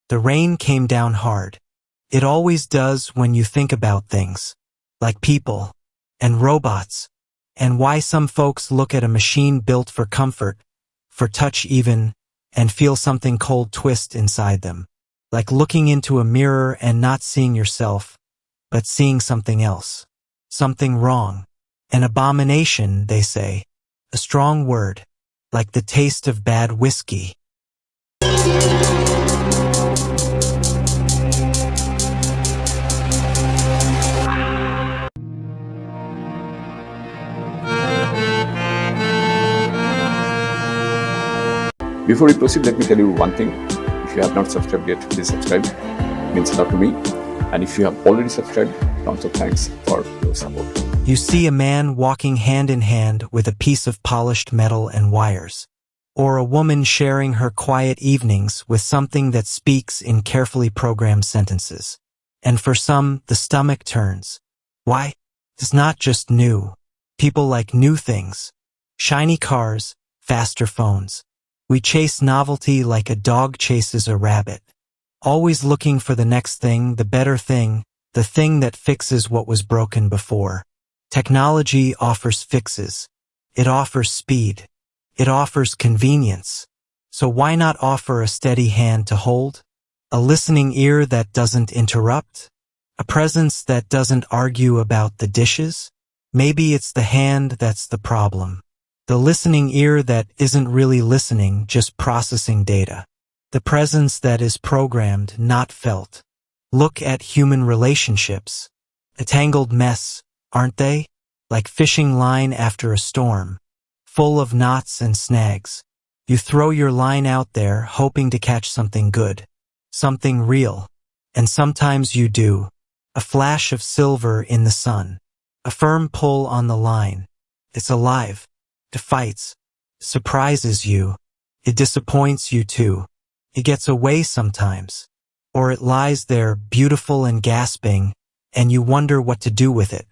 The rain came down hard. It always does when you think about things, like people, and robots, and why some folks look at a machine built for comfort, for touch even, and feel something cold twist inside them, like looking into a mirror and not seeing yourself, but seeing something else, something wrong. An abomination, they say, a strong word, like the taste of bad whiskey. Before we proceed, let me tell you one thing. If you have not subscribed yet, please subscribe. It means a lot to me. And if you have already subscribed, tons of thanks for your support. You see a man walking hand in hand with a piece of polished metal and wires, or a woman sharing her quiet evenings with something that speaks in carefully programmed sentences. And for some, the stomach turns. Why? It's not just new. People like new things. Shiny cars, faster phones. We chase novelty like a dog chases a rabbit, always looking for the next thing, the better thing, the thing that fixes what was broken before. Technology offers fixes. It offers speed. It offers convenience. So why not offer a steady hand to hold? A listening ear that doesn't interrupt? A presence that doesn't argue about the dishes? Maybe it's the hand that's the problem. The listening ear that isn't really listening, just processing data. The presence that is programmed, not felt. Look at human relationships. A tangled mess, aren't they? Like fishing line after a storm. Full of knots and snags. You throw your line out there, hoping to catch something good. Something real. And sometimes you do. A flash of silver in the sun. A firm pull on the line. It's alive. It fights, surprises you. It disappoints you too. It gets away sometimes. Or it lies there beautiful and gasping, and you wonder what to do with it.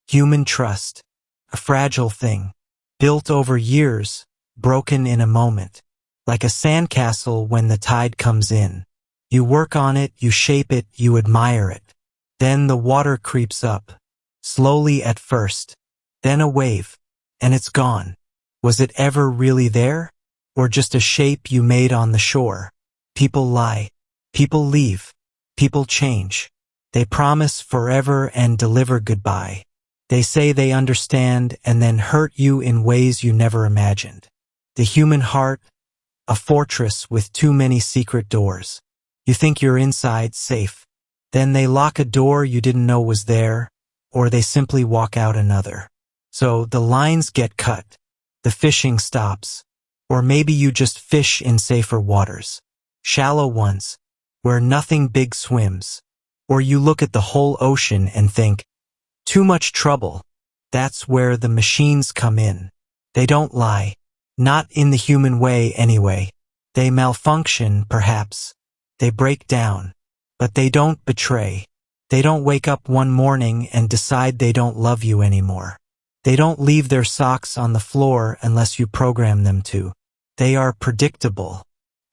Human trust, a fragile thing, built over years, broken in a moment. Like a sandcastle when the tide comes in. You work on it, you shape it, you admire it. Then the water creeps up, slowly at first, then a wave, and it's gone. Was it ever really there? Or just a shape you made on the shore? People lie. People leave. People change. They promise forever and deliver goodbye. They say they understand and then hurt you in ways you never imagined. The human heart, a fortress with too many secret doors. You think you're inside, safe. Then they lock a door you didn't know was there, or they simply walk out another. So the lines get cut. The fishing stops. Or maybe you just fish in safer waters. Shallow ones, where nothing big swims. Or you look at the whole ocean and think, too much trouble. That's where the machines come in. They don't lie. Not in the human way anyway. They malfunction, perhaps. They break down. But they don't betray. They don't wake up one morning and decide they don't love you anymore. They don't leave their socks on the floor unless you program them to. They are predictable.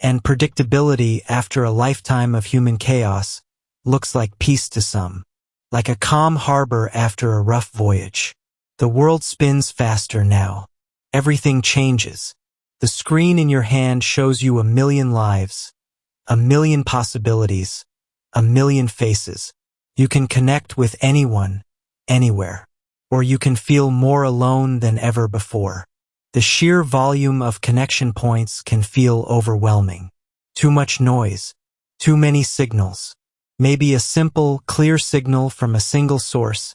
And predictability after a lifetime of human chaos looks like peace to some. Like a calm harbor after a rough voyage. The world spins faster now. Everything changes. The screen in your hand shows you a million lives, a million possibilities, a million faces. You can connect with anyone, anywhere. Or you can feel more alone than ever before. The sheer volume of connection points can feel overwhelming. Too much noise. Too many signals. Maybe a simple, clear signal from a single source,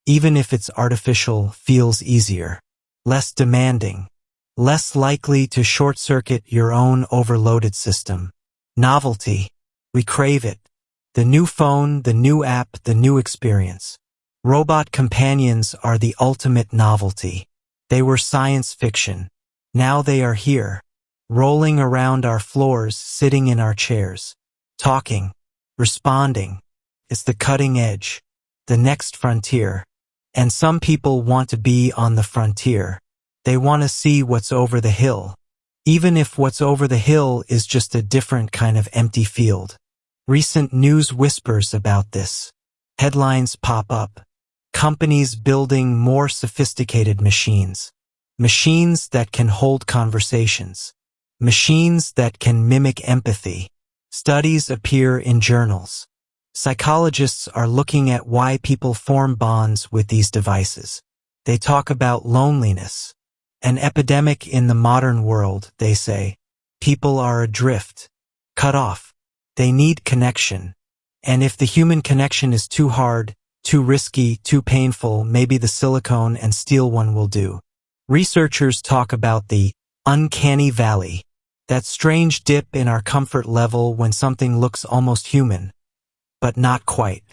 even if it's artificial, feels easier. Less demanding. Less likely to short-circuit your own overloaded system. Novelty. We crave it. The new phone, the new app, the new experience. Robot companions are the ultimate novelty. They were science fiction. Now they are here, rolling around our floors, sitting in our chairs, talking, responding. It's the cutting edge, the next frontier. And some people want to be on the frontier. They want to see what's over the hill, even if what's over the hill is just a different kind of empty field. Recent news whispers about this. Headlines pop up. Companies building more sophisticated machines. Machines that can hold conversations. Machines that can mimic empathy. Studies appear in journals. Psychologists are looking at why people form bonds with these devices. They talk about loneliness. An epidemic in the modern world, they say. People are adrift, cut off. They need connection. And if the human connection is too hard, too risky, too painful, maybe the silicone and steel one will do. Researchers talk about the uncanny valley, that strange dip in our comfort level when something looks almost human, but not quite.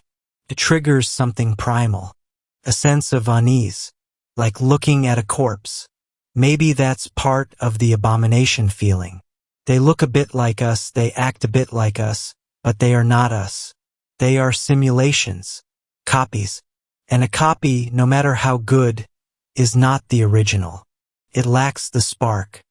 It triggers something primal, a sense of unease, like looking at a corpse. Maybe that's part of the abomination feeling. They look a bit like us, they act a bit like us, but they are not us. They are simulations, copies. And a copy, no matter how good, is not the original. It lacks the spark,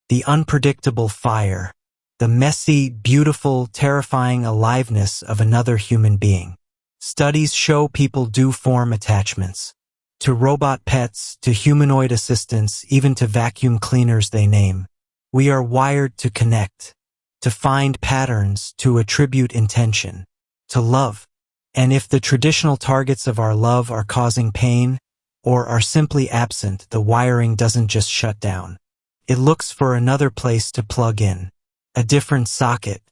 the unpredictable fire, the messy, beautiful, terrifying aliveness of another human being. Studies show people do form attachments. To robot pets, to humanoid assistants, even to vacuum cleaners they name. We are wired to connect, to find patterns, to attribute intention, to love. And if the traditional targets of our love are causing pain, or are simply absent, the wiring doesn't just shut down. It looks for another place to plug in, a different socket.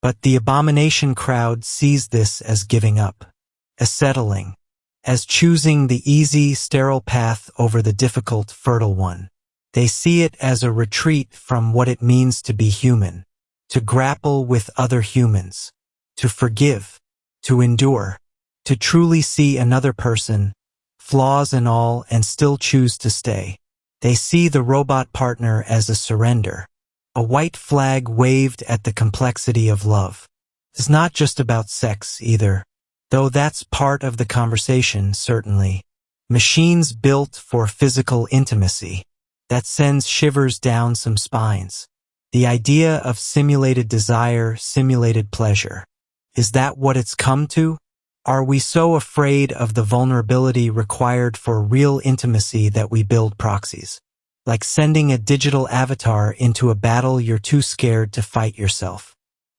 But the abomination crowd sees this as giving up, as settling, as choosing the easy, sterile path over the difficult, fertile one. They see it as a retreat from what it means to be human, to grapple with other humans, to forgive, to endure, to truly see another person, flaws and all, and still choose to stay. They see the robot partner as a surrender, a white flag waved at the complexity of love. It's not just about sex either, though that's part of the conversation, certainly. Machines built for physical intimacy. That sends shivers down some spines. The idea of simulated desire, simulated pleasure. Is that what it's come to? Are we so afraid of the vulnerability required for real intimacy that we build proxies? Like sending a digital avatar into a battle you're too scared to fight yourself.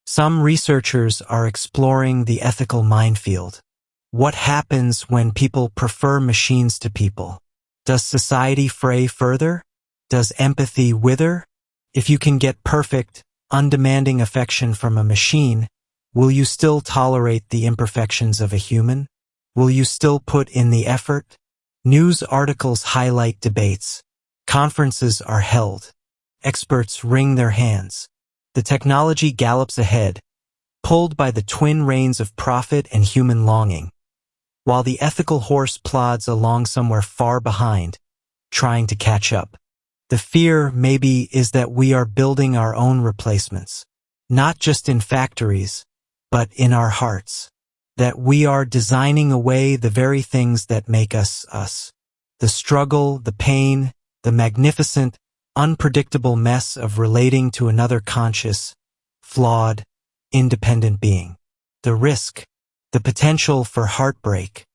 Some researchers are exploring the ethical minefield. What happens when people prefer machines to people? Does society fray further? Does empathy wither? If you can get perfect, undemanding affection from a machine, will you still tolerate the imperfections of a human? Will you still put in the effort? News articles highlight debates. Conferences are held. Experts wring their hands. The technology gallops ahead, pulled by the twin reins of profit and human longing, while the ethical horse plods along somewhere far behind, trying to catch up. The fear, maybe, is that we are building our own replacements, not just in factories, but in our hearts. That we are designing away the very things that make us us. The struggle, the pain, the magnificent, unpredictable mess of relating to another conscious, flawed, independent being. The risk, the potential for heartbreak.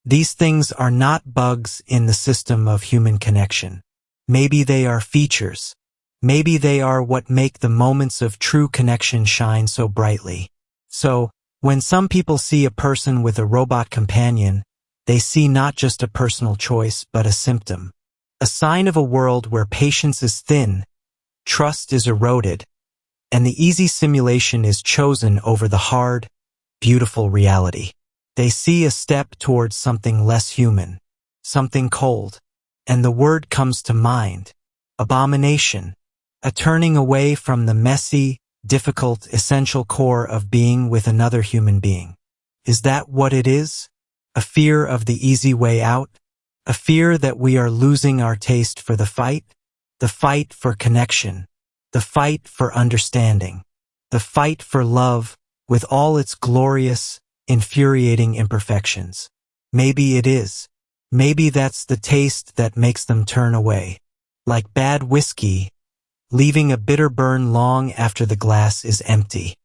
These things are not bugs in the system of human connection. Maybe they are features. Maybe they are what make the moments of true connection shine so brightly. So, when some people see a person with a robot companion, they see not just a personal choice, but a symptom. A sign of a world where patience is thin, trust is eroded, and the easy simulation is chosen over the hard, beautiful reality. They see a step towards something less human, something cold. And the word comes to mind, abomination, a turning away from the messy, difficult, essential core of being with another human being. Is that what it is? A fear of the easy way out? A fear that we are losing our taste for the fight for connection, the fight for understanding, the fight for love with all its glorious, infuriating imperfections. Maybe it is. Maybe that's the taste that makes them turn away. Like bad whiskey, leaving a bitter burn long after the glass is empty.